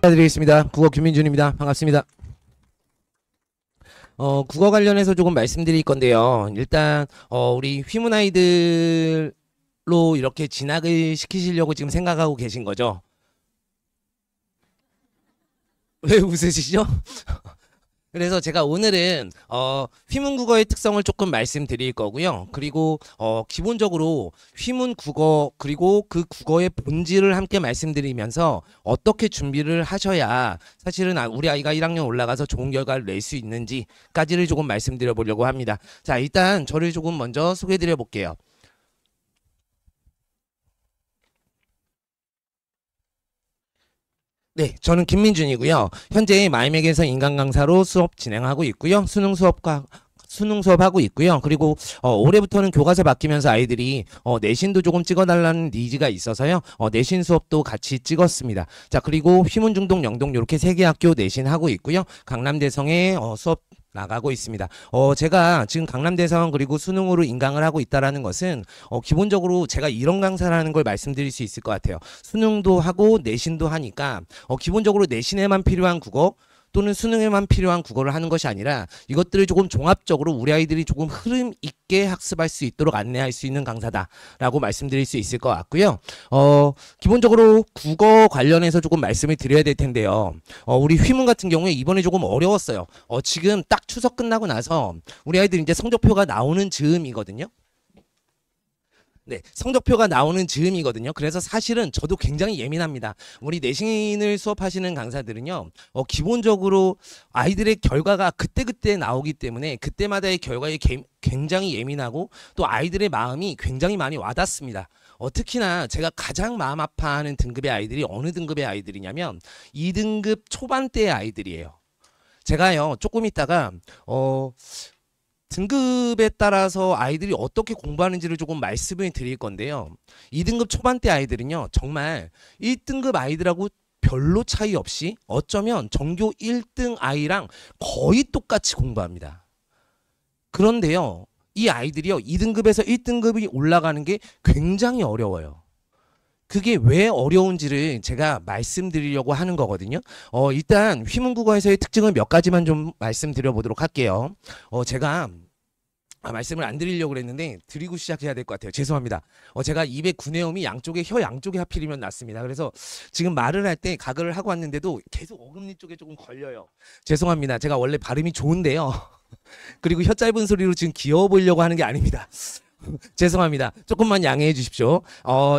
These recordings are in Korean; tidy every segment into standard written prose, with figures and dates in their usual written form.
인사드리겠습니다. 국어 김민준입니다. 반갑습니다. 국어 관련해서 조금 말씀드릴 건데요. 일단 우리 휘문 아이들로 이렇게 진학을 시키시려고 지금 생각하고 계신 거죠? 왜 웃으시죠? 그래서 제가 오늘은 휘문 국어의 특성을 조금 말씀드릴 거고요. 그리고 기본적으로 휘문 국어 그리고 그 국어의 본질을 함께 말씀드리면서 어떻게 준비를 하셔야 사실은 우리 아이가 1학년 올라가서 좋은 결과를 낼 수 있는지까지를 조금 말씀드려 보려고 합니다. 자, 일단 저를 조금 먼저 소개해 드려 볼게요. 네, 저는 김민준이고요. 현재 마이맥에서 인간 강사로 수업 진행하고 있고요. 수능 수업하고 있고요. 그리고 올해부터는 교과서 바뀌면서 아이들이 내신도 조금 찍어달라는 니즈가 있어서요. 내신 수업도 같이 찍었습니다. 자, 그리고 휘문중동 영동 이렇게 세 개 학교 내신하고 있고요. 강남대성에 수업 나가고 있습니다. 제가 지금 강남대성 그리고 수능으로 인강을 하고 있다라는 것은 기본적으로 제가 이런 강사라는 걸 말씀드릴 수 있을 것 같아요. 수능도 하고 내신도 하니까 기본적으로 내신에만 필요한 국어 또는 수능에만 필요한 국어를 하는 것이 아니라 이것들을 조금 종합적으로 우리 아이들이 조금 흐름 있게 학습할 수 있도록 안내할 수 있는 강사다라고 말씀드릴 수 있을 것 같고요. 기본적으로 국어 관련해서 조금 말씀을 드려야 될 텐데요. 우리 휘문 같은 경우에 이번에 조금 어려웠어요. 지금 딱 추석 끝나고 나서 우리 아이들 이제 성적표가 나오는 즈음이거든요. 네, 성적표가 나오는 즈음이거든요. 그래서 사실은 저도 굉장히 예민합니다. 우리 내신을 수업하시는 강사들은요, 기본적으로 아이들의 결과가 그때그때 나오기 때문에 그때마다의 결과에 굉장히 예민하고 또 아이들의 마음이 굉장히 많이 와닿습니다. 특히나 제가 가장 마음 아파하는 등급의 아이들이 어느 등급의 아이들이냐면 2등급 초반대의 아이들이에요. 제가요, 조금 있다가 등급에 따라서 아이들이 어떻게 공부하는지를 조금 말씀을 드릴 건데요. 2등급 초반대 아이들은요, 정말 1등급 아이들하고 별로 차이 없이 어쩌면 전교 1등 아이랑 거의 똑같이 공부합니다. 그런데요, 이 아이들이요, 2등급에서 1등급이 올라가는 게 굉장히 어려워요. 그게 왜 어려운지를 제가 말씀드리려고 하는 거거든요. 일단 휘문국어에서의 특징을 몇 가지만 좀 말씀드려 보도록 할게요. 제가 말씀을 안 드리려고 그랬는데 드리고 시작해야 될 것 같아요. 죄송합니다. 제가 입에 구내염이 혀 양쪽에 하필이면 났습니다. 그래서 지금 말을 할 때 가글을 하고 왔는데도 계속 어금니 쪽에 조금 걸려요. 죄송합니다. 제가 원래 발음이 좋은데요. 그리고 혀 짧은 소리로 지금 귀여워 보이려고 하는 게 아닙니다. 죄송합니다. 조금만 양해해 주십시오.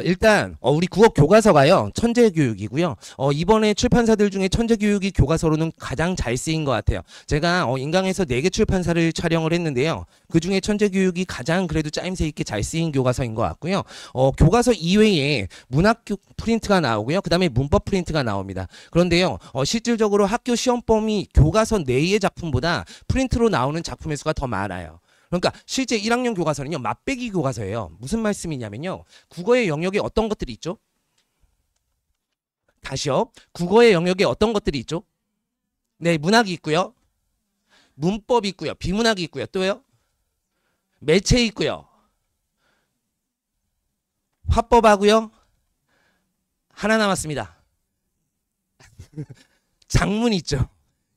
일단 우리 국어 교과서가요, 천재교육이고요. 이번에 출판사들 중에 천재교육이 교과서로는 가장 잘 쓰인 것 같아요. 제가 인강에서 4개 출판사를 촬영을 했는데요. 그 중에 천재교육이 가장 그래도 짜임새 있게 잘 쓰인 교과서인 것 같고요. 교과서 이외에 문학 프린트가 나오고요. 그 다음에 문법 프린트가 나옵니다. 그런데요, 실질적으로 학교 시험범위 교과서 내의 작품보다 프린트로 나오는 작품의 수가 더 많아요. 그러니까 실제 1학년 교과서는요, 맛배기 교과서예요. 무슨 말씀이냐면요, 국어의 영역에 어떤 것들이 있죠? 다시요. 국어의 영역에 어떤 것들이 있죠? 네, 문학이 있고요. 문법이 있고요. 비문학이 있고요. 또요? 매체 있고요. 화법하고요. 하나 남았습니다. 작문이 있죠.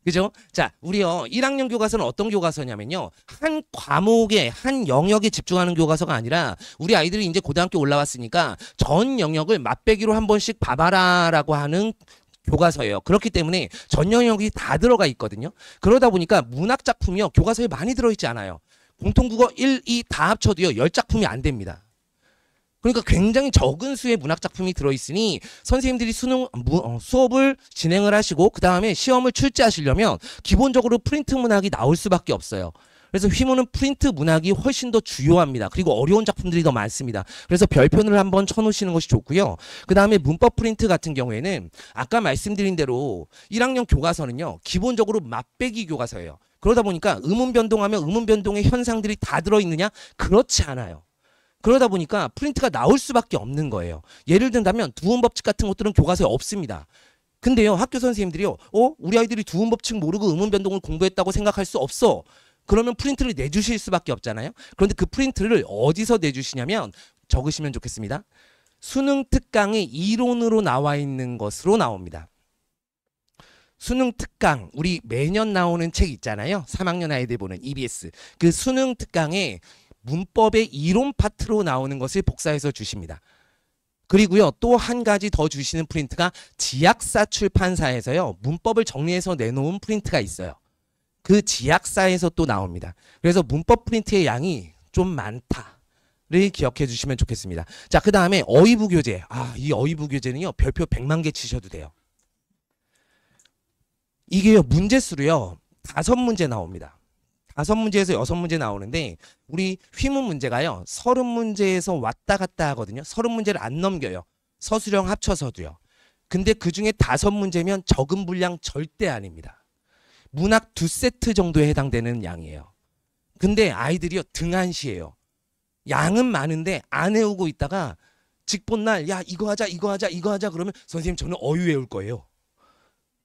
그죠? 자, 우리요, 1학년 교과서는 어떤 교과서냐면요, 한 과목에, 한 영역에 집중하는 교과서가 아니라 우리 아이들이 이제 고등학교 올라왔으니까 전 영역을 맛배기로 한 번씩 봐봐라라고 하는 교과서예요. 그렇기 때문에 전 영역이 다 들어가 있거든요. 그러다 보니까 문학 작품이요, 교과서에 많이 들어있지 않아요. 공통국어 1, 2 다 합쳐도요, 10작품이 안 됩니다. 그러니까 굉장히 적은 수의 문학 작품이 들어있으니 선생님들이 수업을 진행을 하시고 그 다음에 시험을 출제하시려면 기본적으로 프린트 문학이 나올 수밖에 없어요. 그래서 휘문은 프린트 문학이 훨씬 더 주요합니다. 그리고 어려운 작품들이 더 많습니다. 그래서 별표를 한번 쳐놓으시는 것이 좋고요. 그 다음에 문법 프린트 같은 경우에는 아까 말씀드린 대로 1학년 교과서는요, 기본적으로 맛배기 교과서예요. 그러다 보니까 의문 변동하면 의문 변동의 현상들이 다 들어있느냐? 그렇지 않아요. 그러다 보니까 프린트가 나올 수밖에 없는 거예요. 예를 든다면 두음 법칙 같은 것들은 교과서에 없습니다. 근데요, 학교 선생님들이요, 우리 아이들이 두음 법칙 모르고 의문 변동을 공부했다고 생각할 수 없어. 그러면 프린트를 내주실 수밖에 없잖아요. 그런데 그 프린트를 어디서 내주시냐면, 적으시면 좋겠습니다. 수능 특강의 이론으로 나와 있는 것으로 나옵니다. 수능 특강 우리 매년 나오는 책 있잖아요. 3학년 아이들 보는 EBS. 그 수능 특강에 문법의 이론 파트로 나오는 것을 복사해서 주십니다. 그리고요 또 한 가지 더 주시는 프린트가 지약사 출판사에서요 문법을 정리해서 내놓은 프린트가 있어요. 그 지약사에서 또 나옵니다. 그래서 문법 프린트의 양이 좀 많다를 기억해 주시면 좋겠습니다. 자, 그 다음에 어휘부 교재. 이 어휘부 교재는요 별표 100만 개 치셔도 돼요. 이게요 문제수로요 5문제 나옵니다. 5문제에서 6문제 나오는데 우리 휘문 문제가요 30문제에서 왔다 갔다 하거든요. 30문제를 안 넘겨요. 서술형 합쳐서도요. 근데 그중에 5문제면 적은 분량 절대 아닙니다. 문학 2세트 정도에 해당되는 양이에요. 근데 아이들이요 등한시해요. 양은 많은데 안 외우고 있다가 직본날 야 이거 하자 이거 하자 이거 하자 그러면 선생님 저는 어휘 외울 거예요.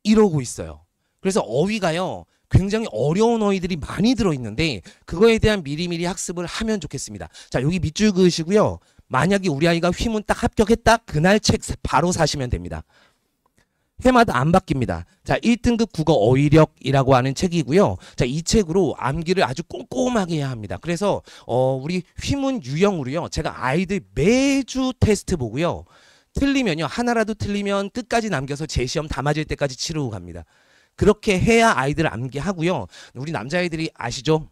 이러고 있어요. 그래서 어휘가요 굉장히 어려운 어휘들이 많이 들어있는데 그거에 대한 미리미리 학습을 하면 좋겠습니다. 자, 여기 밑줄 그으시고요. 만약에 우리 아이가 휘문 딱 합격했다 그날 책 바로 사시면 됩니다. 해마다 안 바뀝니다. 자, 1등급 국어 어휘력이라고 하는 책이고요. 자, 이 책으로 암기를 아주 꼼꼼하게 해야 합니다. 그래서 우리 휘문 유형으로요. 제가 아이들 매주 테스트 보고요. 틀리면요. 하나라도 틀리면 끝까지 남겨서 재시험 다 맞을 때까지 치르고 갑니다. 그렇게 해야 아이들을 암기하고요. 우리 남자아이들이 아시죠?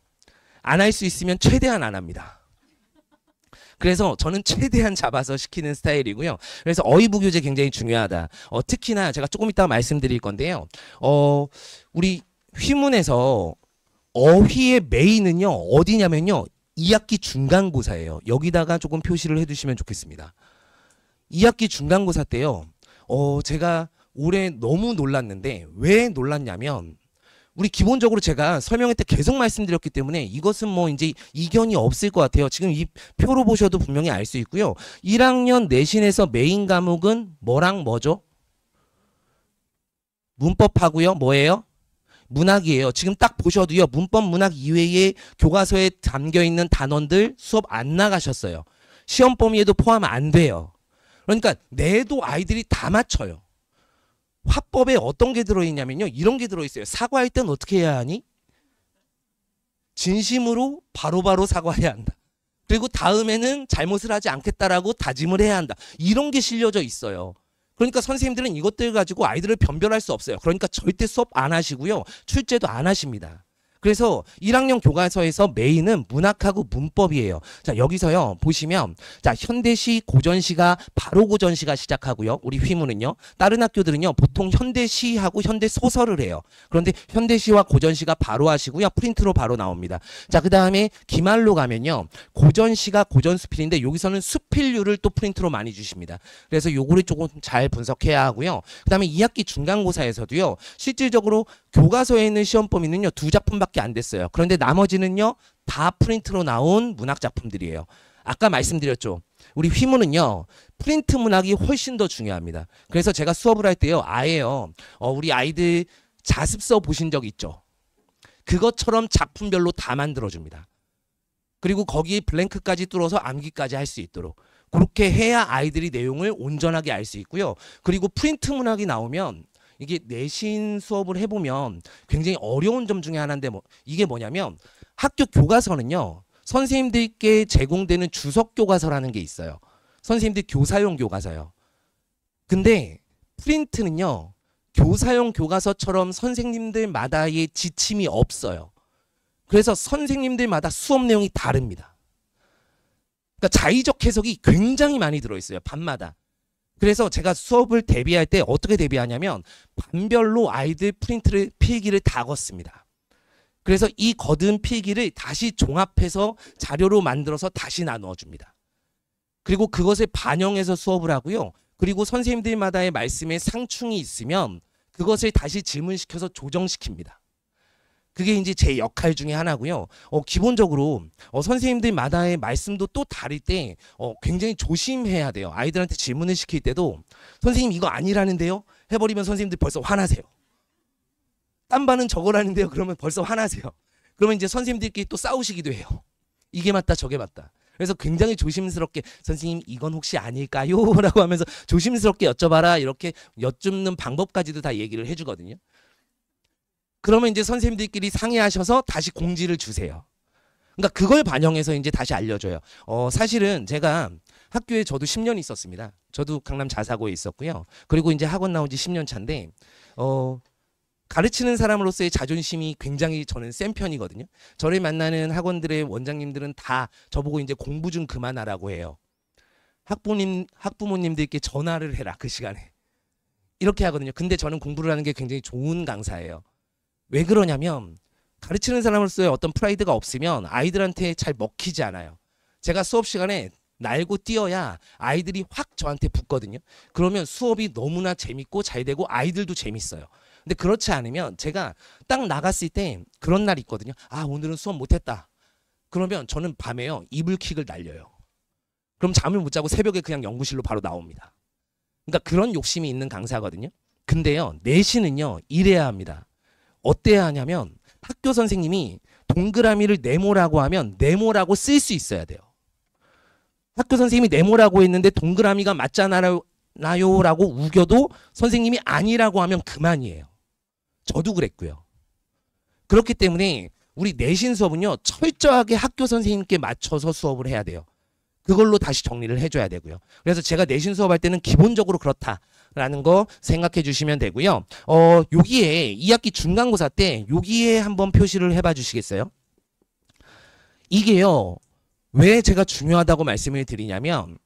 안 할 수 있으면 최대한 안 합니다. 그래서 저는 최대한 잡아서 시키는 스타일이고요. 그래서 어휘부 교재 굉장히 중요하다. 특히나 제가 조금 이따가 말씀드릴 건데요. 우리 휘문에서 어휘의 메인은요. 어디냐면요. 2학기 중간고사예요. 여기다가 조금 표시를 해두시면 좋겠습니다. 2학기 중간고사 때요. 제가 올해 너무 놀랐는데 왜 놀랐냐면 우리 기본적으로 제가 설명회 때 계속 말씀드렸기 때문에 이것은 뭐 이제 이견이 없을 것 같아요. 지금 이 표로 보셔도 분명히 알 수 있고요. 1학년 내신에서 메인 과목은 뭐랑 뭐죠? 문법하고요. 뭐예요? 문학이에요. 지금 딱 보셔도요. 문법 문학 이외에 교과서에 담겨있는 단원들 수업 안 나가셨어요. 시험 범위에도 포함 안 돼요. 그러니까 내도 아이들이 다 맞춰요. 화법에 어떤 게 들어있냐면요. 이런 게 들어있어요. 사과할 땐 어떻게 해야 하니? 진심으로 바로바로 사과해야 한다. 그리고 다음에는 잘못을 하지 않겠다라고 다짐을 해야 한다. 이런 게 실려져 있어요. 그러니까 선생님들은 이것들 가지고 아이들을 변별할 수 없어요. 그러니까 절대 수업 안 하시고요. 출제도 안 하십니다. 그래서 1학년 교과서에서 메인은 문학하고 문법이에요. 자, 여기서요. 보시면 자, 현대시, 고전시가 바로 고전시가 시작하고요. 우리 휘문은요. 다른 학교들은요. 보통 현대시하고 현대소설을 해요. 그런데 현대시와 고전시가 바로 하시고요. 프린트로 바로 나옵니다. 자, 그다음에 기말로 가면요. 고전시가 고전수필인데 여기서는 수필류를 또 프린트로 많이 주십니다. 그래서 요거를 조금 잘 분석해야 하고요. 그다음에 2학기 중간고사에서도요. 실질적으로 교과서에 있는 시험 범위는요. 2작품밖에 안 됐어요. 그런데 나머지는요. 다 프린트로 나온 문학 작품들이에요. 아까 말씀드렸죠. 우리 휘문은요. 프린트 문학이 훨씬 더 중요합니다. 그래서 제가 수업을 할 때요. 아예요. 우리 아이들 자습서 보신 적 있죠? 그것처럼 작품별로 다 만들어줍니다. 그리고 거기에 블랭크까지 뚫어서 암기까지 할 수 있도록. 그렇게 해야 아이들이 내용을 온전하게 알 수 있고요. 그리고 프린트 문학이 나오면 이게 내신 수업을 해보면 굉장히 어려운 점 중에 하나인데 이게 뭐냐면 학교 교과서는요. 선생님들께 제공되는 주석 교과서라는 게 있어요. 선생님들 교사용 교과서요. 근데 프린트는요. 교사용 교과서처럼 선생님들마다의 지침이 없어요. 그래서 선생님들마다 수업 내용이 다릅니다. 그러니까 자의적 해석이 굉장히 많이 들어있어요. 반마다. 그래서 제가 수업을 대비할 때 어떻게 대비하냐면 반별로 아이들 프린트를 필기를 다 걷습니다. 그래서 이 거둔 필기를 다시 종합해서 자료로 만들어서 다시 나누어 줍니다. 그리고 그것을 반영해서 수업을 하고요. 그리고 선생님들마다의 말씀에 상충이 있으면 그것을 다시 질문시켜서 조정시킵니다. 그게 이제 제 역할 중에 하나고요. 기본적으로 선생님들마다의 말씀도 또 다를 때 굉장히 조심해야 돼요. 아이들한테 질문을 시킬 때도 선생님 이거 아니라는데요? 해버리면 선생님들 벌써 화나세요. 딴 반은 저거라는데요? 그러면 벌써 화나세요. 그러면 이제 선생님들끼리 또 싸우시기도 해요. 이게 맞다 저게 맞다. 그래서 굉장히 조심스럽게 선생님 이건 혹시 아닐까요? 라고 하면서 조심스럽게 여쭤봐라 이렇게 여쭙는 방법까지도 다 얘기를 해주거든요. 그러면 이제 선생님들끼리 상의하셔서 다시 공지를 주세요. 그러니까 그걸 반영해서 이제 다시 알려줘요. 사실은 제가 학교에 저도 10년 있었습니다. 저도 강남 자사고에 있었고요. 그리고 이제 학원 나온 지 10년 차인데, 가르치는 사람으로서의 자존심이 굉장히 저는 센 편이거든요. 저를 만나는 학원들의 원장님들은 다 저보고 이제 공부 좀 그만하라고 해요. 학부모님들께 전화를 해라, 그 시간에. 이렇게 하거든요. 근데 저는 공부를 하는 게 굉장히 좋은 강사예요. 왜 그러냐면 가르치는 사람으로서의 어떤 프라이드가 없으면 아이들한테 잘 먹히지 않아요. 제가 수업 시간에 날고 뛰어야 아이들이 확 저한테 붙거든요. 그러면 수업이 너무나 재밌고 잘 되고 아이들도 재밌어요. 근데 그렇지 않으면 제가 딱 나갔을 때 그런 날이 있거든요. 아, 오늘은 수업 못했다. 그러면 저는 밤에요, 이불킥을 날려요. 그럼 잠을 못 자고 새벽에 그냥 연구실로 바로 나옵니다. 그러니까 그런 욕심이 있는 강사거든요. 근데요, 내신은요, 이래야 합니다. 어때야 하냐면 학교 선생님이 동그라미를 네모라고 하면 네모라고 쓸 수 있어야 돼요. 학교 선생님이 네모라고 했는데 동그라미가 맞잖아요 라고 우겨도 선생님이 아니라고 하면 그만이에요. 저도 그랬고요. 그렇기 때문에 우리 내신 수업은요, 철저하게 학교 선생님께 맞춰서 수업을 해야 돼요. 그걸로 다시 정리를 해줘야 되고요. 그래서 제가 내신 수업할 때는 기본적으로 그렇다라는 거 생각해 주시면 되고요. 여기에 2학기 중간고사 때 여기에 한번 표시를 해봐 주시겠어요? 이게요, 왜 제가 중요하다고 말씀을 드리냐면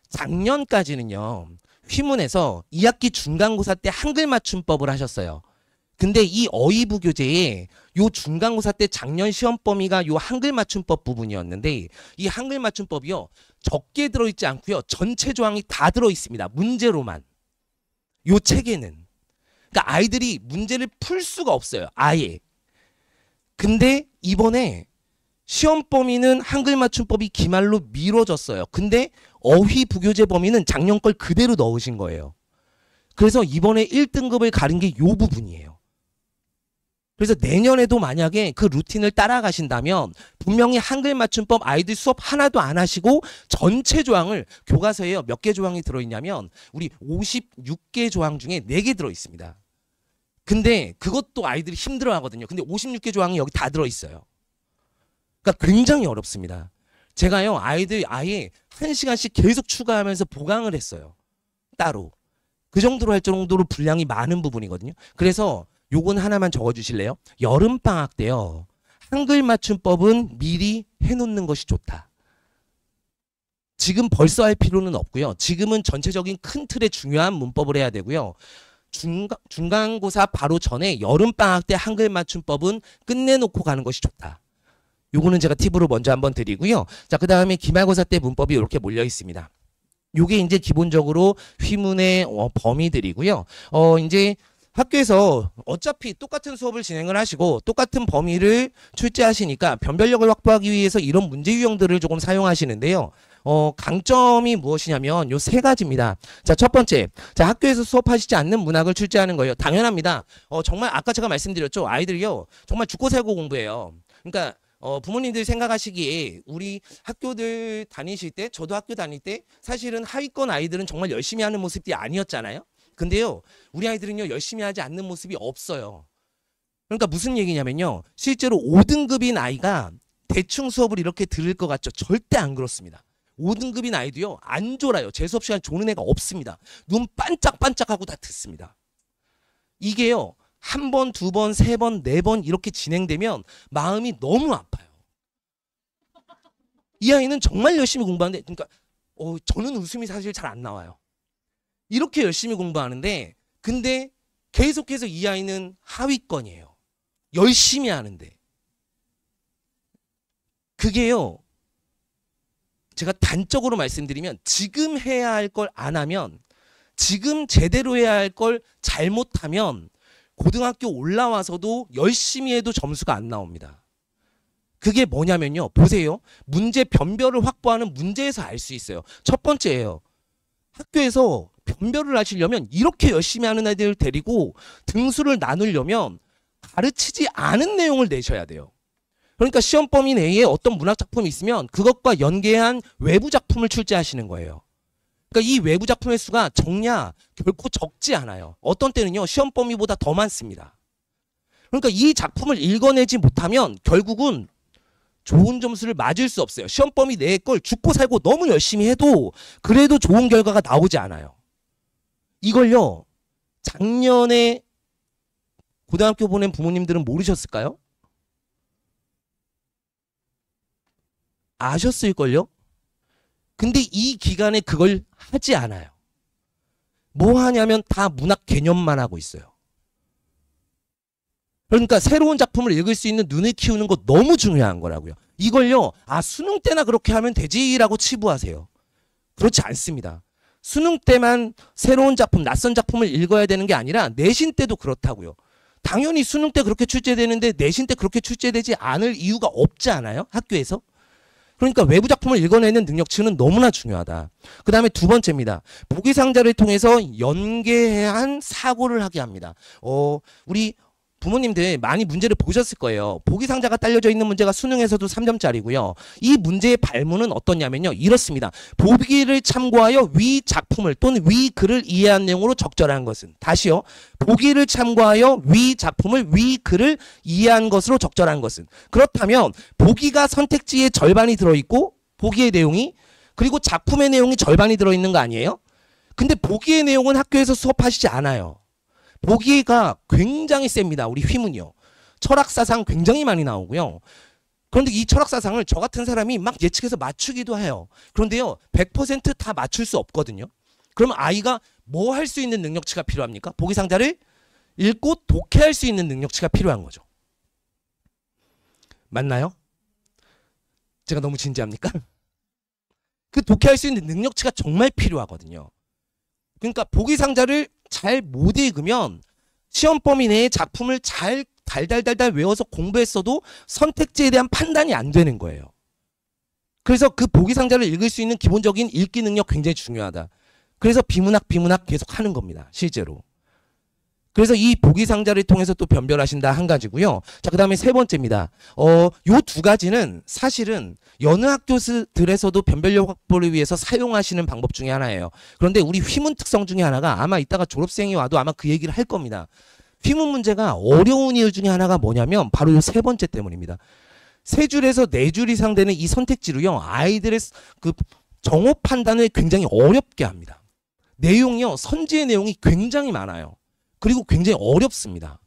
작년까지는요, 휘문에서 2학기 중간고사 때 한글 맞춤법을 하셨어요. 근데 이 어휘부교재에 요 중간고사 때 작년 시험 범위가 요 한글 맞춤법 부분이었는데, 이 한글 맞춤법이요, 적게 들어있지 않고요, 전체 조항이 다 들어있습니다. 문제로만. 요 책에는. 그러니까 아이들이 문제를 풀 수가 없어요, 아예. 근데 이번에 시험 범위는 한글 맞춤법이 기말로 미뤄졌어요. 근데 어휘부교재 범위는 작년 걸 그대로 넣으신 거예요. 그래서 이번에 1등급을 가린 게 요 부분이에요. 그래서 내년에도 만약에 그 루틴을 따라가신다면 분명히 한글 맞춤법 아이들 수업 하나도 안 하시고 전체 조항을, 교과서에 몇 개 조항이 들어있냐면 우리 56개 조항 중에 4개 들어있습니다. 근데 그것도 아이들이 힘들어하거든요. 근데 56개 조항이 여기 다 들어있어요. 그러니까 굉장히 어렵습니다. 제가요, 아이들 아예 1시간씩 계속 추가하면서 보강을 했어요. 따로. 그 정도로 할 정도로 분량이 많은 부분이거든요. 그래서 요건 하나만 적어주실래요? 여름방학 때요, 한글 맞춤법은 미리 해놓는 것이 좋다. 지금 벌써 할 필요는 없고요. 지금은 전체적인 큰 틀의 중요한 문법을 해야 되고요. 중간고사 바로 전에 여름방학 때 한글 맞춤법은 끝내놓고 가는 것이 좋다. 요거는 제가 팁으로 먼저 한번 드리고요. 자, 그 다음에 기말고사 때 문법이 이렇게 몰려 있습니다. 요게 이제 기본적으로 휘문의 범위들이고요. 이제 학교에서 어차피 똑같은 수업을 진행을 하시고 똑같은 범위를 출제하시니까 변별력을 확보하기 위해서 이런 문제 유형들을 조금 사용하시는데요. 강점이 무엇이냐면 요 3가지입니다. 자, 첫 번째. 자, 학교에서 수업하시지 않는 문학을 출제하는 거예요. 당연합니다. 정말 아까 제가 말씀드렸죠. 아이들이요, 정말 죽고 살고 공부해요. 그러니까 부모님들 생각하시기에 우리 학교들 다니실 때, 저도 학교 다닐 때 사실은 하위권 아이들은 정말 열심히 하는 모습이 아니었잖아요. 근데요, 우리 아이들은요, 열심히 하지 않는 모습이 없어요. 그러니까 무슨 얘기냐면요, 실제로 5등급인 아이가 대충 수업을 이렇게 들을 것 같죠? 절대 안 그렇습니다. 5등급인 아이도요, 안 졸아요. 제 수업 시간 조는 애가 없습니다. 눈 반짝반짝하고 다 듣습니다. 이게요, 1번, 2번, 3번, 4번 이렇게 진행되면 마음이 너무 아파요. 이 아이는 정말 열심히 공부하는데, 그러니까 저는 웃음이 사실 잘 안 나와요. 이렇게 열심히 공부하는데, 근데 계속해서 이 아이는 하위권이에요. 열심히 하는데. 그게요, 제가 단적으로 말씀드리면 지금 해야 할 걸 안 하면, 지금 제대로 해야 할 걸 잘못하면 고등학교 올라와서도 열심히 해도 점수가 안 나옵니다. 그게 뭐냐면요, 보세요. 문제 변별을 확보하는 문제에서 알 수 있어요. 첫 번째예요. 학교에서 변별을 하시려면 이렇게 열심히 하는 애들 데리고 등수를 나누려면 가르치지 않은 내용을 내셔야 돼요. 그러니까 시험 범위 내에 어떤 문학 작품이 있으면 그것과 연계한 외부 작품을 출제하시는 거예요. 그러니까 이 외부 작품의 수가 적냐? 결코 적지 않아요. 어떤 때는요, 시험 범위보다 더 많습니다. 그러니까 이 작품을 읽어내지 못하면 결국은 좋은 점수를 맞을 수 없어요. 시험 범위 내 걸 죽고 살고 너무 열심히 해도 그래도 좋은 결과가 나오지 않아요. 이걸요, 작년에 고등학교 보낸 부모님들은 모르셨을까요? 아셨을걸요? 근데 이 기간에 그걸 하지 않아요. 뭐 하냐면 다 문학 개념만 하고 있어요. 그러니까 새로운 작품을 읽을 수 있는 눈을 키우는 거 너무 중요한 거라고요. 이걸요, 수능 때나 그렇게 하면 되지라고 치부하세요. 그렇지 않습니다. 수능 때만 새로운 작품, 낯선 작품을 읽어야 되는 게 아니라 내신 때도 그렇다고요. 당연히 수능 때 그렇게 출제되는데 내신 때 그렇게 출제되지 않을 이유가 없지 않아요? 학교에서? 그러니까 외부 작품을 읽어내는 능력치는 너무나 중요하다. 그 다음에 두 번째입니다. 보기상자를 통해서 연계한 사고를 하게 합니다. 우리 부모님들 많이 문제를 보셨을 거예요. 보기상자가 딸려져 있는 문제가 수능에서도 3점짜리고요. 이 문제의 발문은 어떠냐면요, 이렇습니다. 보기를 참고하여 위 작품을 또는 위 글을 이해한 내용으로 적절한 것은, 다시요, 보기를 참고하여 위 작품을 위 글을 이해한 것으로 적절한 것은. 그렇다면 보기가 선택지의 절반이 들어있고 보기의 내용이, 그리고 작품의 내용이 절반이 들어있는 거 아니에요? 근데 보기의 내용은 학교에서 수업하시지 않아요. 보기가 굉장히 셉니다. 우리 휘문이요. 철학사상 굉장히 많이 나오고요. 그런데 이 철학사상을 저 같은 사람이 막 예측해서 맞추기도 해요. 그런데요, 100% 다 맞출 수 없거든요. 그러면 아이가 뭐 할 수 있는 능력치가 필요합니까? 보기상자를 읽고 독해할 수 있는 능력치가 필요한 거죠. 맞나요? 제가 너무 진지합니까? 그 독해할 수 있는 능력치가 정말 필요하거든요. 그러니까 보기상자를 잘 못 읽으면 시험 범위 내의 작품을 잘 달달달달 외워서 공부했어도 선택지에 대한 판단이 안 되는 거예요. 그래서 그 보기상자를 읽을 수 있는 기본적인 읽기 능력 굉장히 중요하다. 그래서 비문학 계속 하는 겁니다. 실제로. 그래서 이 보기상자를 통해서 또 변별하신다 한 가지고요. 자, 그 다음에 세 번째입니다. 요 두 가지는 사실은 여느 학교들에서도 변별력 확보를 위해서 사용하시는 방법 중에 하나예요. 그런데 우리 휘문 특성 중에 하나가, 아마 이따가 졸업생이 와도 아마 그 얘기를 할 겁니다. 휘문 문제가 어려운 이유 중에 하나가 뭐냐면 바로 이 세 번째 때문입니다. 세 줄에서 네 줄 이상 되는 이 선택지로요, 아이들의 그 정오 판단을 굉장히 어렵게 합니다. 내용이요, 선지의 내용이 굉장히 많아요. 그리고 굉장히 어렵습니다.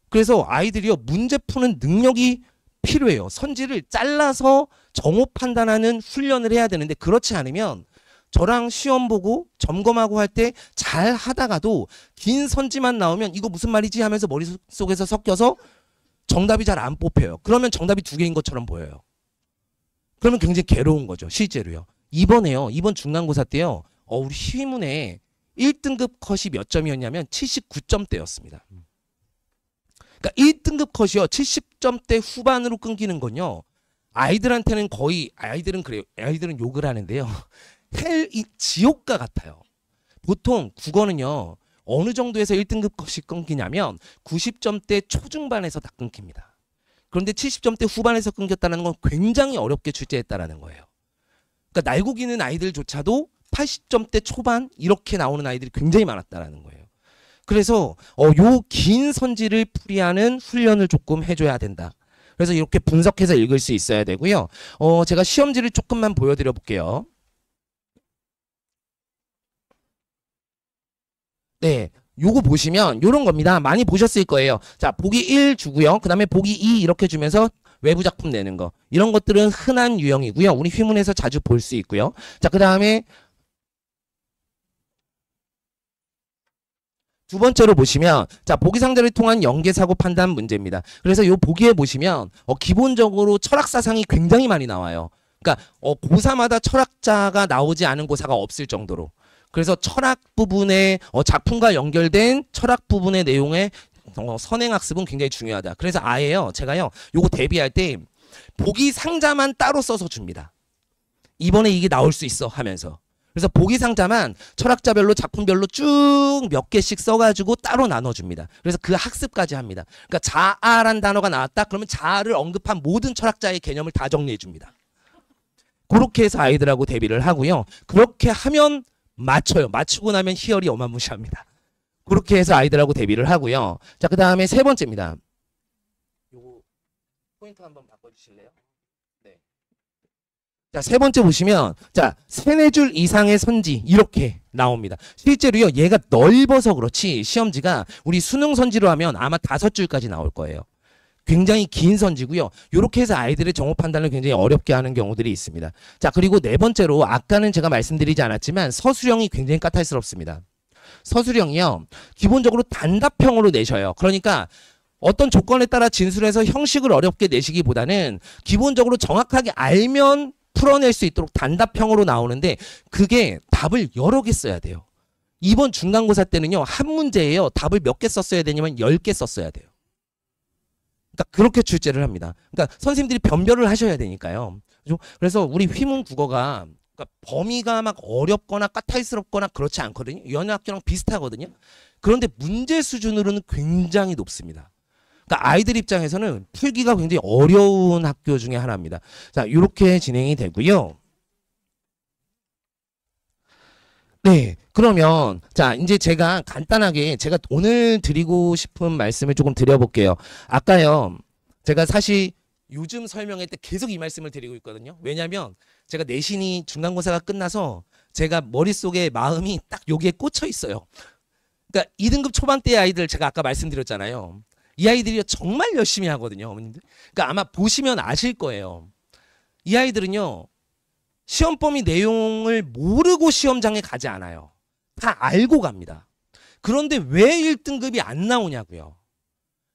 그래서 아이들이요, 문제 푸는 능력이 필요해요. 선지를 잘라서 정오 판단하는 훈련을 해야 되는데, 그렇지 않으면 저랑 시험 보고 점검하고 할 때 잘 하다가도 긴 선지만 나오면 이거 무슨 말이지 하면서 머릿속에서 섞여서 정답이 잘 안 뽑혀요. 그러면 정답이 두 개인 것처럼 보여요. 그러면 굉장히 괴로운 거죠. 실제로요. 이번 중간고사 때요, 우리 시문에 1등급 컷이 몇 점이었냐면 79점대였습니다. 그러니까 1등급 컷이요, 70점대 후반으로 끊기는 건요, 아이들한테는 거의, 아이들은 그래요. 아이들은 욕을 하는데요. 지옥과 같아요. 보통 국어는요, 어느 정도에서 1등급 컷이 끊기냐면 90점대 초중반에서 다 끊깁니다. 그런데 70점대 후반에서 끊겼다는 건 굉장히 어렵게 출제했다라는 거예요. 그러니까 날고기는 아이들조차도 80점대 초반 이렇게 나오는 아이들이 굉장히 많았다라는 거예요. 그래서 요 긴 선지를 풀이하는 훈련을 조금 해줘야 된다. 그래서 이렇게 분석해서 읽을 수 있어야 되고요. 제가 시험지를 조금만 보여드려 볼게요. 네, 요거 보시면 요런 겁니다. 많이 보셨을 거예요. 자, 보기 1 주고요. 그 다음에 보기 2 이렇게 주면서 외부 작품 내는 거. 이런 것들은 흔한 유형이고요. 우리 휘문에서 자주 볼 수 있고요. 자, 그 다음에 두 번째로 보시면, 자, 보기상자를 통한 연계사고 판단 문제입니다. 그래서 요 보기에 보시면 기본적으로 철학사상이 굉장히 많이 나와요. 그러니까 고사마다 철학자가 나오지 않은 고사가 없을 정도로. 그래서 철학 부분의 작품과 연결된 철학 부분의 내용의 선행학습은 굉장히 중요하다. 그래서 아예요, 제가요, 요거 대비할 때 보기 상자만 따로 써서 줍니다. 이번에 이게 나올 수 있어 하면서. 그래서 보기 상자만 철학자별로 작품별로 쭉 몇 개씩 써가지고 따로 나눠줍니다. 그래서 그 학습까지 합니다. 그러니까 자아란 단어가 나왔다 그러면 자아를 언급한 모든 철학자의 개념을 다 정리해 줍니다. 그렇게 해서 아이들하고 대비를 하고요. 그렇게 하면 맞춰요. 맞추고 나면 희열이 어마무시합니다. 그렇게 해서 아이들하고 대비를 하고요. 자, 그 다음에 세 번째입니다. 포인트 한번 바꿔주실래요? 네. 자, 세 번째 보시면 자, 세네 줄 이상의 선지 이렇게 나옵니다. 실제로요, 얘가 넓어서 그렇지 시험지가 우리 수능 선지로 하면 아마 5줄까지 나올 거예요. 굉장히 긴 선지고요. 이렇게 해서 아이들의 정보 판단을 굉장히 어렵게 하는 경우들이 있습니다. 자, 그리고 네 번째로 아까는 제가 말씀드리지 않았지만 서술형이 굉장히 까탈스럽습니다. 서술형이요, 기본적으로 단답형으로 내셔요. 그러니까 어떤 조건에 따라 진술해서 형식을 어렵게 내시기보다는 기본적으로 정확하게 알면 풀어낼 수 있도록 단답형으로 나오는데 그게 답을 여러 개 써야 돼요. 이번 중간고사 때는요, 한 문제에요, 답을 몇 개 썼어야 되냐면 10개 썼어야 돼요. 그러니까 그렇게 출제를 합니다. 그러니까 선생님들이 변별을 하셔야 되니까요. 그죠? 그래서 우리 휘문 국어가 그러니까 범위가 막 어렵거나 까탈스럽거나 그렇지 않거든요. 연합학교랑 비슷하거든요. 그런데 문제 수준으로는 굉장히 높습니다. 그러니까 아이들 입장에서는 풀기가 굉장히 어려운 학교 중에 하나입니다. 자, 이렇게 진행이 되고요. 네, 그러면 자, 이제 제가 간단하게 제가 오늘 드리고 싶은 말씀을 조금 드려볼게요. 아까요, 제가 사실 요즘 설명할 때 계속 이 말씀을 드리고 있거든요. 왜냐하면 제가 내신이 중간고사가 끝나서 제가 머릿속에 마음이 딱 여기에 꽂혀 있어요. 그러니까 2등급 초반대 아이들 제가 아까 말씀드렸잖아요. 이 아이들이 정말 열심히 하거든요, 어머님들. 그러니까 아마 보시면 아실 거예요. 이 아이들은요, 시험 범위 내용을 모르고 시험장에 가지 않아요. 다 알고 갑니다. 그런데 왜 1등급이 안 나오냐고요.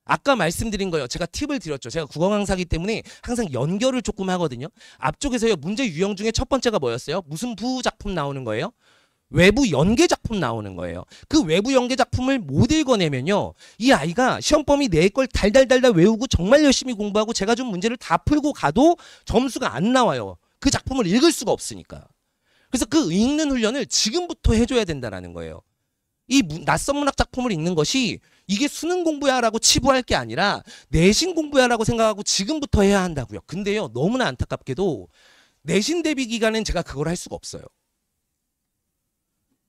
아까 말씀드린 거예요. 제가 팁을 드렸죠. 제가 국어 강사이기 때문에 항상 연결을 조금 하거든요. 앞쪽에서요, 문제 유형 중에 첫 번째가 뭐였어요? 무슨 부작품 나오는 거예요? 외부 연계 작품 나오는 거예요. 그 외부 연계 작품을 못 읽어내면요, 이 아이가 시험 범위 내 걸 달달달달 외우고 정말 열심히 공부하고 제가 준 문제를 다 풀고 가도 점수가 안 나와요. 그 작품을 읽을 수가 없으니까. 그래서 그 읽는 훈련을 지금부터 해줘야 된다는 거예요. 이 낯선 문학 작품을 읽는 것이 이게 수능 공부야 라고 치부할 게 아니라 내신 공부야 라고 생각하고 지금부터 해야 한다고요. 근데요, 너무나 안타깝게도 내신 대비 기간엔 제가 그걸 할 수가 없어요.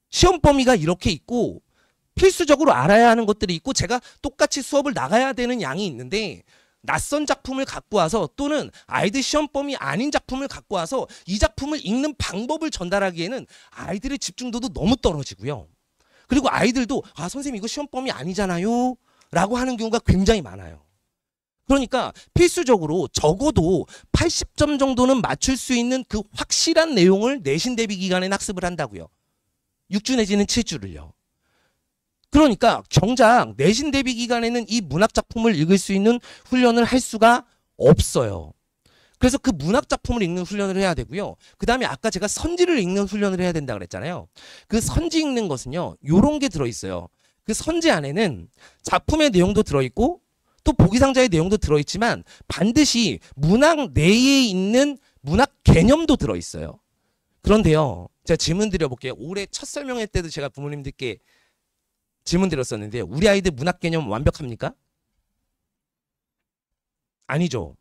시험 범위가 이렇게 있고 필수적으로 알아야 하는 것들이 있고 제가 똑같이 수업을 나가야 되는 양이 있는데 낯선 작품을 갖고 와서 또는 아이들 시험 범위 아닌 작품을 갖고 와서 이 작품을 읽는 방법을 전달하기에는 아이들의 집중도도 너무 떨어지고요. 그리고 아이들도 아, 선생님 이거 시험 범위 아니잖아요 라고 하는 경우가 굉장히 많아요. 그러니까 필수적으로 적어도 80점 정도는 맞출 수 있는 그 확실한 내용을 내신 대비 기간에 학습을 한다고요. 6주 내지는 7주를요. 그러니까 정작 내신 대비 기간에는 이 문학 작품을 읽을 수 있는 훈련을 할 수가 없어요. 그래서 그 문학 작품을 읽는 훈련을 해야 되고요. 그 다음에 아까 제가 선지를 읽는 훈련을 해야 된다 그랬잖아요. 그 선지 읽는 것은요, 요런 게 들어있어요. 그 선지 안에는 작품의 내용도 들어있고 또 보기상자의 내용도 들어있지만 반드시 문학 내에 있는 문학 개념도 들어있어요. 그런데요, 제가 질문 드려볼게요. 올해 첫 설명회 때도 제가 부모님들께 질문 드렸었는데 우리 아이들 문학 개념 완벽합니까? 아니죠.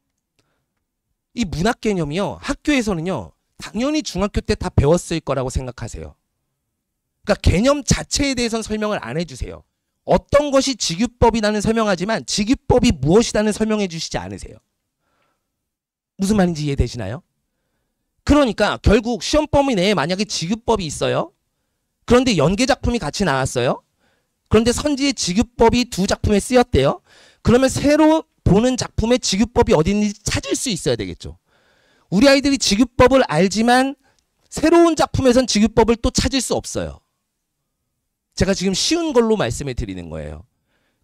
이 문학 개념이요, 학교에서는요 당연히 중학교 때 다 배웠을 거라고 생각하세요. 그러니까 개념 자체에 대해서는 설명을 안 해주세요. 어떤 것이 직유법이라는 설명하지만 직유법이 무엇이라는 설명해 주시지 않으세요. 무슨 말인지 이해되시나요? 그러니까 결국 시험 범위 내에 만약에 직유법이 있어요. 그런데 연계 작품이 같이 나왔어요. 그런데 선지의 직유법이 두 작품에 쓰였대요. 그러면 새로 보는 작품의 직유법이 어디 있는지 찾을 수 있어야 되겠죠. 우리 아이들이 직유법을 알지만 새로운 작품에선 직유법을 또 찾을 수 없어요. 제가 지금 쉬운 걸로 말씀을 드리는 거예요.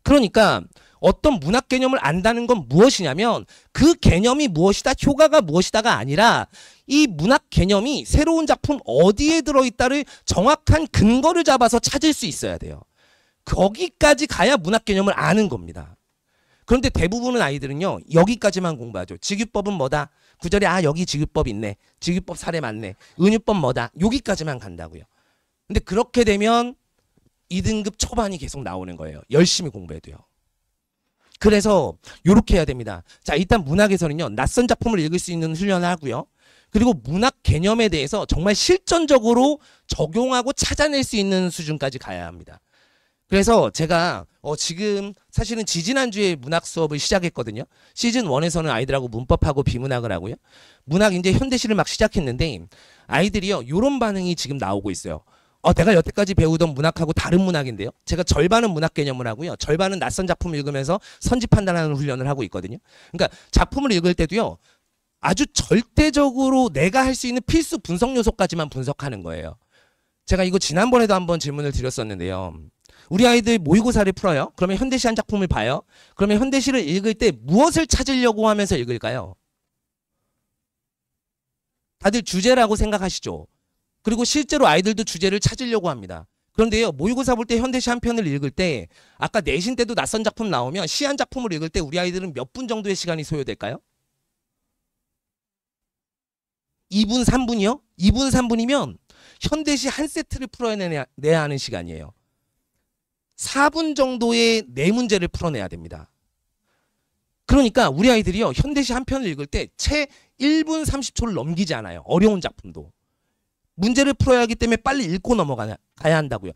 그러니까 어떤 문학 개념을 안다는 건 무엇이냐면 그 개념이 무엇이다, 효과가 무엇이다가 아니라 이 문학 개념이 새로운 작품 어디에 들어있다를 정확한 근거를 잡아서 찾을 수 있어야 돼요. 거기까지 가야 문학 개념을 아는 겁니다. 그런데 대부분의 아이들은요, 여기까지만 공부하죠. 직유법은 뭐다? 구절에 아, 여기 직유법 있네. 직유법 사례 맞네. 은유법 뭐다? 여기까지만 간다고요. 근데 그렇게 되면 2등급 초반이 계속 나오는 거예요. 열심히 공부해도요. 그래서 이렇게 해야 됩니다. 자, 일단 문학에서는요, 낯선 작품을 읽을 수 있는 훈련을 하고요. 그리고 문학 개념에 대해서 정말 실전적으로 적용하고 찾아낼 수 있는 수준까지 가야 합니다. 그래서 제가 지금 사실은 지지난주에 문학 수업을 시작했거든요. 시즌 1에서는 아이들하고 문법하고 비문학을 하고요. 문학 이제 현대시를 막 시작했는데 아이들이요 요런 반응이 지금 나오고 있어요. 내가 여태까지 배우던 문학하고 다른 문학인데요. 제가 절반은 문학 개념을 하고요. 절반은 낯선 작품을 읽으면서 선지 판단하는 훈련을 하고 있거든요. 그러니까 작품을 읽을 때도요. 아주 절대적으로 내가 할 수 있는 필수 분석 요소까지만 분석하는 거예요. 제가 이거 지난번에도 한번 질문을 드렸었는데요. 우리 아이들 모의고사를 풀어요. 그러면 현대시 한 작품을 봐요. 그러면 현대시를 읽을 때 무엇을 찾으려고 하면서 읽을까요? 다들 주제라고 생각하시죠? 그리고 실제로 아이들도 주제를 찾으려고 합니다. 그런데요, 모의고사 볼 때 현대시 한 편을 읽을 때 아까 내신 때도 낯선 작품 나오면 시 한 작품을 읽을 때 우리 아이들은 몇 분 정도의 시간이 소요될까요? 2분, 3분이요? 2분, 3분이면 현대시 한 세트를 풀어내야 하는 시간이에요. 4분 정도의 네 문제를 풀어내야 됩니다. 그러니까 우리 아이들이요, 현대시 한 편을 읽을 때 채 1분 30초를 넘기지 않아요. 어려운 작품도. 문제를 풀어야 하기 때문에 빨리 읽고 넘어가야 한다고요.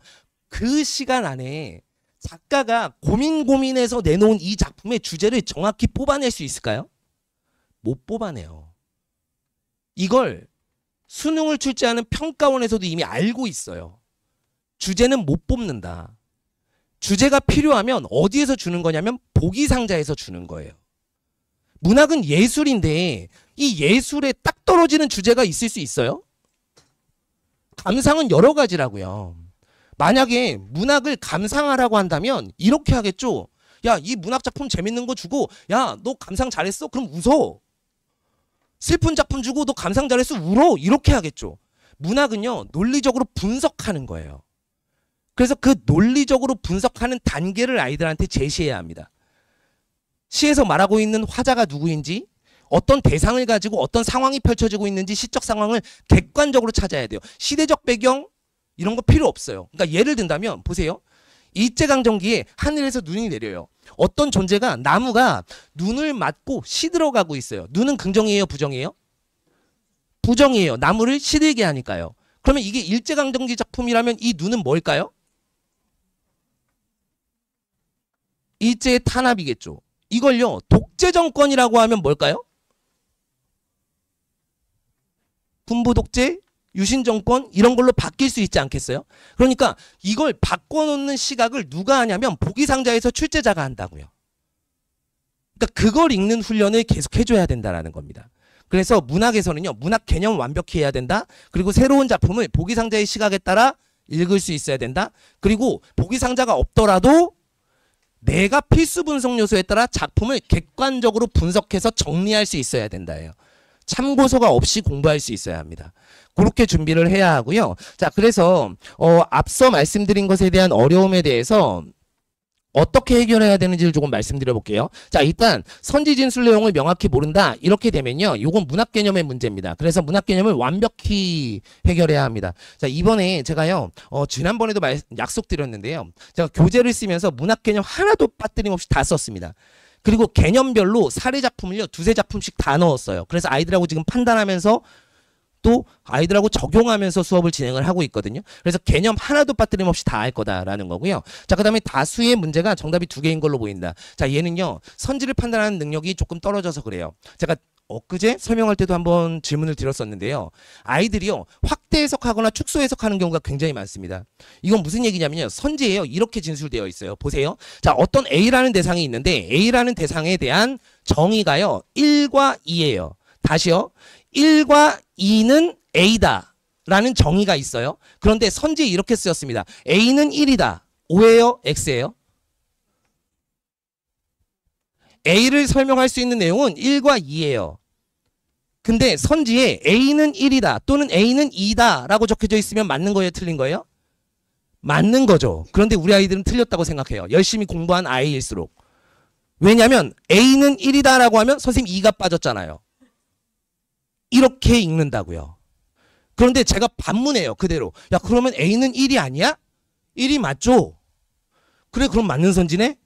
그 시간 안에 작가가 고민해서 내놓은 이 작품의 주제를 정확히 뽑아낼 수 있을까요? 못 뽑아내요. 이걸 수능을 출제하는 평가원에서도 이미 알고 있어요. 주제는 못 뽑는다. 주제가 필요하면 어디에서 주는 거냐면 보기 상자에서 주는 거예요. 문학은 예술인데 이 예술에 딱 떨어지는 주제가 있을 수 있어요? 감상은 여러 가지라고요. 만약에 문학을 감상하라고 한다면 이렇게 하겠죠. 야, 이 문학 작품 재밌는 거 주고 야, 너 감상 잘했어? 그럼 웃어. 슬픈 작품 주고 너 감상 잘했어? 울어. 이렇게 하겠죠. 문학은요, 논리적으로 분석하는 거예요. 그래서 그 논리적으로 분석하는 단계를 아이들한테 제시해야 합니다. 시에서 말하고 있는 화자가 누구인지, 어떤 대상을 가지고 어떤 상황이 펼쳐지고 있는지 시적 상황을 객관적으로 찾아야 돼요. 시대적 배경 이런 거 필요 없어요. 그러니까 예를 든다면 보세요. 일제강점기에 하늘에서 눈이 내려요. 어떤 존재가 나무가 눈을 맞고 시들어가고 있어요. 눈은 긍정이에요, 부정이에요? 부정이에요. 나무를 시들게 하니까요. 그러면 이게 일제강점기 작품이라면 이 눈은 뭘까요? 일제의 탄압이겠죠. 이걸요, 독재 정권이라고 하면 뭘까요? 군부 독재, 유신 정권 이런 걸로 바뀔 수 있지 않겠어요? 그러니까 이걸 바꿔놓는 시각을 누가 하냐면 보기 상자에서 출제자가 한다고요. 그러니까 그걸 읽는 훈련을 계속 해줘야 된다라는 겁니다. 그래서 문학에서는요, 문학 개념 완벽히 해야 된다. 그리고 새로운 작품을 보기 상자의 시각에 따라 읽을 수 있어야 된다. 그리고 보기 상자가 없더라도 내가 필수 분석 요소에 따라 작품을 객관적으로 분석해서 정리할 수 있어야 된다예요. 참고서가 없이 공부할 수 있어야 합니다. 그렇게 준비를 해야 하고요. 자, 그래서 앞서 말씀드린 것에 대한 어려움에 대해서 어떻게 해결해야 되는지를 조금 말씀드려 볼게요. 자, 일단 선지 진술 내용을 명확히 모른다. 이렇게 되면요. 이건 문학 개념의 문제입니다. 그래서 문학 개념을 완벽히 해결해야 합니다. 자, 이번에 제가요. 지난번에도 약속드렸는데요. 제가 교재를 쓰면서 문학 개념 하나도 빠뜨림없이 다 썼습니다. 그리고 개념별로 사례 작품을요. 두세 작품씩 다 넣었어요. 그래서 아이들하고 지금 판단하면서 또 아이들하고 적용하면서 수업을 진행을 하고 있거든요. 그래서 개념 하나도 빠뜨림없이 다 할 거다라는 거고요. 자, 그 다음에 다수의 문제가 정답이 2개인 걸로 보인다. 자, 얘는요. 선지를 판단하는 능력이 조금 떨어져서 그래요. 제가 엊그제 설명할 때도 한번 질문을 드렸었는데요. 아이들이요. 확대 해석하거나 축소 해석하는 경우가 굉장히 많습니다. 이건 무슨 얘기냐면요. 선지예요. 이렇게 진술되어 있어요. 보세요. 자, 어떤 A라는 대상이 있는데 A라는 대상에 대한 정의가요. 1과 2예요. 다시요. 1과 2는 A다 라는 정의가 있어요. 그런데 선지에 이렇게 쓰였습니다. A는 1이다. O예요? X예요? A를 설명할 수 있는 내용은 1과 2예요. 근데 선지에 A는 1이다 또는 A는 2다 라고 적혀져 있으면 맞는 거예요? 틀린 거예요? 맞는 거죠. 그런데 우리 아이들은 틀렸다고 생각해요. 열심히 공부한 아이일수록. 왜냐하면 A는 1이다 라고 하면 선생님 2가 빠졌잖아요. 이렇게 읽는다고요. 그런데 제가 반문해요. 그대로. 야, 그러면 A는 1이 아니야? 1이 맞죠? 그래, 그럼 맞는 선지네?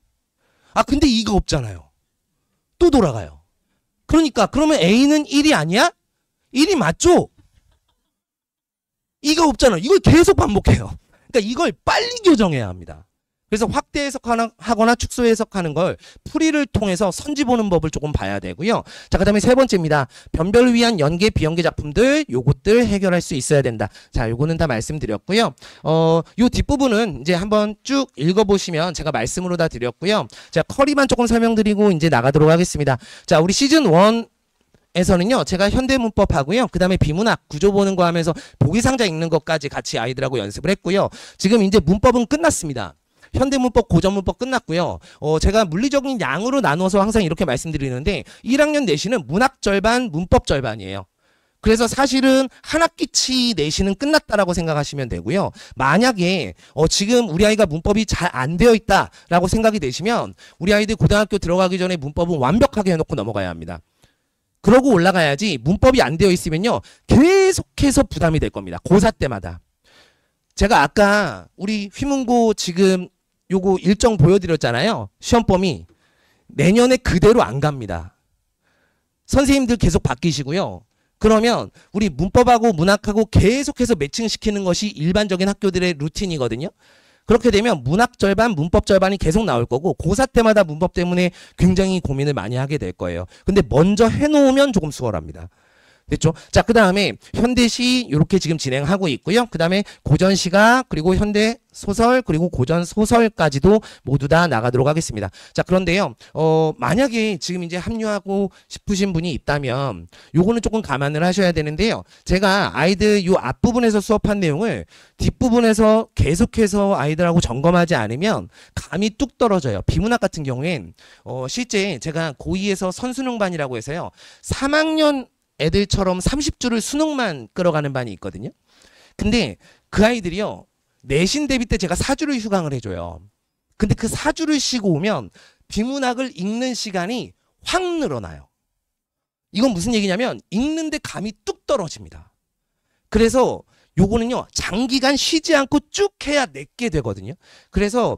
아, 근데 2가 없잖아요. 또 돌아가요. 그러니까 그러면 A는 1이 아니야? 1이 맞죠? 2가 없잖아. 이걸 계속 반복해요. 그러니까 이걸 빨리 교정해야 합니다. 그래서 확대 해석하거나 축소 해석하는 걸 풀이를 통해서 선지 보는 법을 조금 봐야 되고요. 자, 그다음에 세 번째입니다. 변별을 위한 연계 비연계 작품들 요것들 해결할 수 있어야 된다. 자, 요거는 다 말씀드렸고요. 요 뒷부분은 이제 한번 쭉 읽어보시면 제가 말씀으로 다 드렸고요. 자, 커리만 조금 설명드리고 이제 나가도록 하겠습니다. 자, 우리 시즌 1 에서는요, 제가 현대문법하고요, 그 다음에 비문학 구조 보는 거 하면서 보기상자 읽는 것까지 같이 아이들하고 연습을 했고요. 지금 이제 문법은 끝났습니다. 현대문법, 고전문법 끝났고요. 제가 물리적인 양으로 나눠서 항상 이렇게 말씀드리는데 1학년 내신은 문학 절반, 문법 절반이에요. 그래서 사실은 한 학기치 내신은 끝났다라고 생각하시면 되고요. 만약에 지금 우리 아이가 문법이 잘 안 되어 있다라고 생각이 되시면 우리 아이들 고등학교 들어가기 전에 문법은 완벽하게 해놓고 넘어가야 합니다. 그러고 올라가야지 문법이 안 되어 있으면요, 계속해서 부담이 될 겁니다. 고4 때마다. 제가 아까 우리 휘문고 지금 요거 일정 보여드렸잖아요. 시험 범위. 내년에 그대로 안 갑니다. 선생님들 계속 바뀌시고요. 그러면 우리 문법하고 문학하고 계속해서 매칭시키는 것이 일반적인 학교들의 루틴이거든요. 그렇게 되면 문학 절반, 문법 절반이 계속 나올 거고 고4 때마다 문법 때문에 굉장히 고민을 많이 하게 될 거예요. 근데 먼저 해놓으면 조금 수월합니다. 됐죠? 자, 그 다음에 현대시 이렇게 지금 진행하고 있고요. 그 다음에 고전시가, 그리고 현대소설, 그리고 고전소설까지도 모두 다 나가도록 하겠습니다. 자, 그런데요, 만약에 지금 이제 합류하고 싶으신 분이 있다면 요거는 조금 감안을 하셔야 되는데요. 제가 아이들 요 앞부분에서 수업한 내용을 뒷부분에서 계속해서 아이들하고 점검하지 않으면 감이 뚝 떨어져요. 비문학 같은 경우엔 실제 제가 고2에서 선수능반이라고 해서요, 3학년 애들처럼 30주를 수능만 끌어가는 반이 있거든요. 근데 그 아이들이요, 내신 대비 때 제가 4주를 휴강을 해줘요. 근데 그 4주를 쉬고 오면 비문학을 읽는 시간이 확 늘어나요. 이건 무슨 얘기냐면 읽는데 감이 뚝 떨어집니다. 그래서 요거는요, 장기간 쉬지 않고 쭉 해야 내게 되거든요. 그래서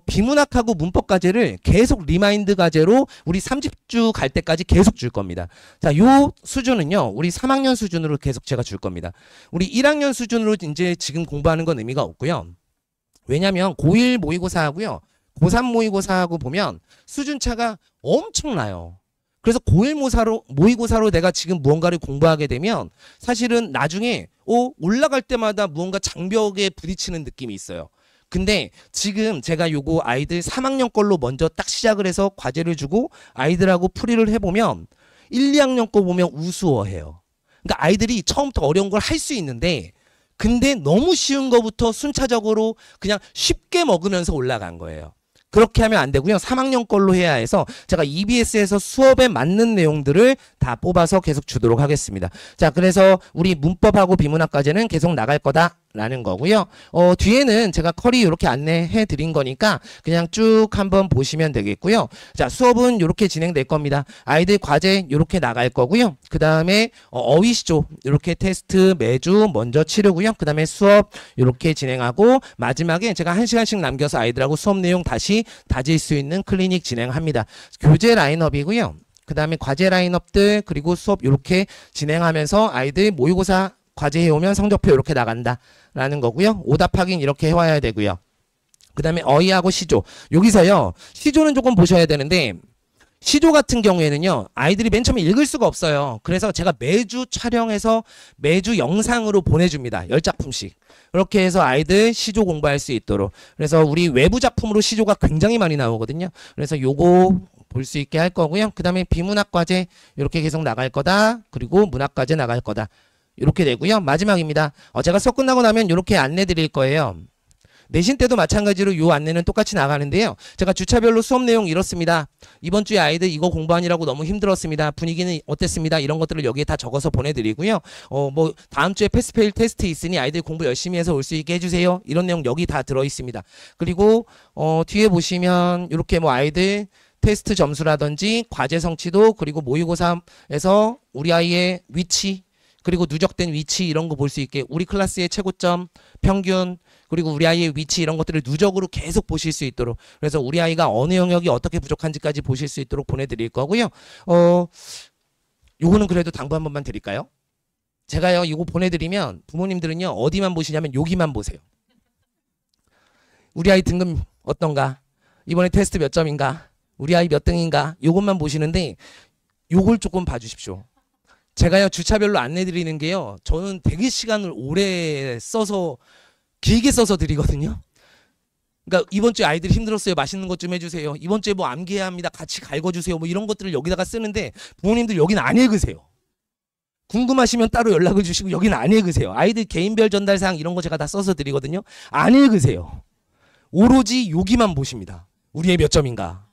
비문학하고 문법 과제를 계속 리마인드 과제로 우리 30주 갈 때까지 계속 줄 겁니다. 자, 요 수준은요, 우리 3학년 수준으로 계속 제가 줄 겁니다. 우리 1학년 수준으로 이제 지금 공부하는 건 의미가 없고요. 왜냐면 고1 모의고사하고요, 고3 모의고사하고 보면 수준 차가 엄청나요. 그래서 고1 모의고사로 내가 지금 무언가를 공부하게 되면 사실은 나중에 올라갈 때마다 무언가 장벽에 부딪히는 느낌이 있어요. 근데 지금 제가 요거 아이들 3학년 걸로 먼저 딱 시작을 해서 과제를 주고 아이들하고 풀이를 해보면 1, 2학년 거 보면 우스워해요. 그러니까 아이들이 처음부터 어려운 걸 할 수 있는데 근데 너무 쉬운 거부터 순차적으로 그냥 쉽게 먹으면서 올라간 거예요. 그렇게 하면 안 되고요. 3학년 걸로 해야 해서 제가 EBS에서 수업에 맞는 내용들을 다 뽑아서 계속 주도록 하겠습니다. 자, 그래서 우리 문법하고 비문학까지는 계속 나갈 거다라는 거고요. 뒤에는 제가 커리 이렇게 안내해 드린 거니까 그냥 쭉 한번 보시면 되겠고요. 자, 수업은 이렇게 진행될 겁니다. 아이들 과제 이렇게 나갈 거고요. 그 다음에 어휘시조 이렇게 테스트 매주 먼저 치르고요. 그 다음에 수업 이렇게 진행하고 마지막에 제가 1시간씩 남겨서 아이들하고 수업 내용 다시 다질 수 있는 클리닉 진행합니다. 교재 라인업이고요. 그 다음에 과제 라인업들 그리고 수업 이렇게 진행하면서 아이들 모의고사 과제 해오면 성적표 이렇게 나간다라는 거고요. 오답 확인 이렇게 해와야 되고요. 그 다음에 어휘하고 시조. 여기서요, 시조는 조금 보셔야 되는데 시조 같은 경우에는요, 아이들이 맨 처음에 읽을 수가 없어요. 그래서 제가 매주 촬영해서 매주 영상으로 보내줍니다. 10작품씩. 그렇게 해서 아이들 시조 공부할 수 있도록. 그래서 우리 외부 작품으로 시조가 굉장히 많이 나오거든요. 그래서 요거 볼 수 있게 할 거고요. 그 다음에 비문학 과제 이렇게 계속 나갈 거다. 그리고 문학 과제 나갈 거다. 이렇게 되고요. 마지막입니다. 제가 수업 끝나고 나면 이렇게 안내 드릴 거예요. 내신 때도 마찬가지로 요 안내는 똑같이 나가는데요. 제가 주차별로 수업 내용 이렇습니다. 이번 주에 아이들 이거 공부하느라고 너무 힘들었습니다. 분위기는 어땠습니다. 이런 것들을 여기에 다 적어서 보내드리고요. 뭐 다음 주에 패스페일 테스트 있으니 아이들 공부 열심히 해서 올 수 있게 해주세요. 이런 내용 여기 다 들어있습니다. 그리고 뒤에 보시면 이렇게 뭐 아이들 테스트 점수라든지 과제 성취도 그리고 모의고사에서 우리 아이의 위치 그리고 누적된 위치 이런 거 볼 수 있게 우리 클래스의 최고점, 평균 그리고 우리 아이의 위치 이런 것들을 누적으로 계속 보실 수 있도록 그래서 우리 아이가 어느 영역이 어떻게 부족한지까지 보실 수 있도록 보내드릴 거고요. 요거는 그래도 당부 한 번만 드릴까요? 제가요 이거 보내드리면 부모님들은요 어디만 보시냐면 여기만 보세요. 우리 아이 등급 어떤가? 이번에 테스트 몇 점인가? 우리 아이 몇 등인가? 요것만 보시는데 요걸 조금 봐주십시오. 제가요 주차별로 안내드리는 게요. 저는 대기 시간을 오래 써서 길게 써서 드리거든요. 그러니까 이번 주에 아이들이 힘들었어요. 맛있는 것 좀 해주세요. 이번 주에 뭐 암기해야 합니다. 같이 갈궈주세요. 뭐 이런 것들을 여기다가 쓰는데 부모님들 여기는 안 읽으세요. 궁금하시면 따로 연락을 주시고 여기는 안 읽으세요. 아이들 개인별 전달사항 이런 거 제가 다 써서 드리거든요. 안 읽으세요. 오로지 여기만 보십니다. 우리 애 몇 점인가.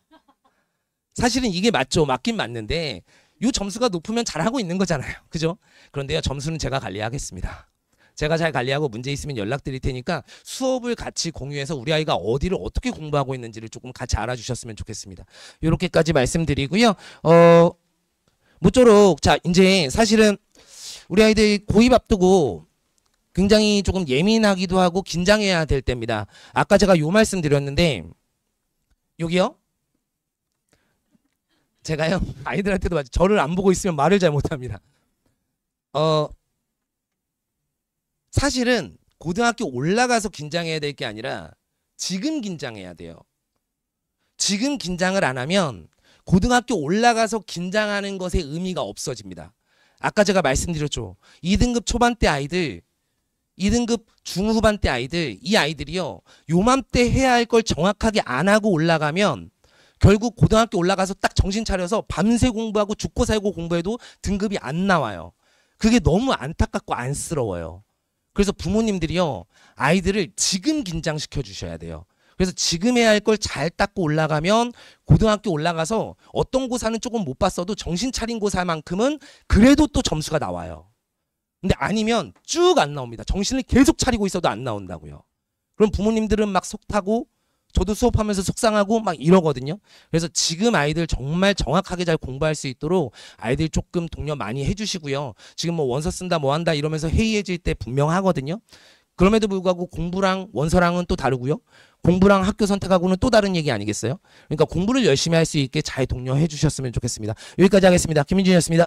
사실은 이게 맞죠. 맞긴 맞는데 요 점수가 높으면 잘하고 있는 거잖아요. 그죠? 그런데요 점수는 제가 관리하겠습니다. 제가 잘 관리하고 문제 있으면 연락드릴 테니까 수업을 같이 공유해서 우리 아이가 어디를 어떻게 공부하고 있는지를 조금 같이 알아주셨으면 좋겠습니다. 이렇게까지 말씀드리고요. 모쪼록 자 이제 사실은 우리 아이들 고입 앞두고 굉장히 조금 예민하기도 하고 긴장해야 될 때입니다. 아까 제가 요 말씀 드렸는데 여기요. 제가요 아이들한테도 저를 안 보고 있으면 말을 잘 못합니다. 사실은 고등학교 올라가서 긴장해야 될 게 아니라 지금 긴장해야 돼요. 지금 긴장을 안 하면 고등학교 올라가서 긴장하는 것의 의미가 없어집니다. 아까 제가 말씀드렸죠. 2등급 초반 때 아이들, 2등급 중후반 때 아이들, 이 아이들이요. 요맘때 해야 할 걸 정확하게 안 하고 올라가면 결국 고등학교 올라가서 딱 정신 차려서 밤새 공부하고 죽고 살고 공부해도 등급이 안 나와요. 그게 너무 안타깝고 안쓰러워요. 그래서 부모님들이요. 아이들을 지금 긴장시켜 주셔야 돼요. 그래서 지금 해야 할 걸 잘 닦고 올라가면 고등학교 올라가서 어떤 고사는 조금 못 봤어도 정신 차린 고사만큼은 그래도 또 점수가 나와요. 근데 아니면 쭉 안 나옵니다. 정신을 계속 차리고 있어도 안 나온다고요. 그럼 부모님들은 막 속타고 저도 수업하면서 속상하고 막 이러거든요. 그래서 지금 아이들 정말 정확하게 잘 공부할 수 있도록 아이들 조금 독려 많이 해주시고요. 지금 뭐 원서 쓴다 뭐 한다 이러면서 해이해질 때 분명하거든요. 그럼에도 불구하고 공부랑 원서랑은 또 다르고요. 공부랑 학교 선택하고는 또 다른 얘기 아니겠어요? 그러니까 공부를 열심히 할 수 있게 잘 독려해 주셨으면 좋겠습니다. 여기까지 하겠습니다. 김민준이었습니다.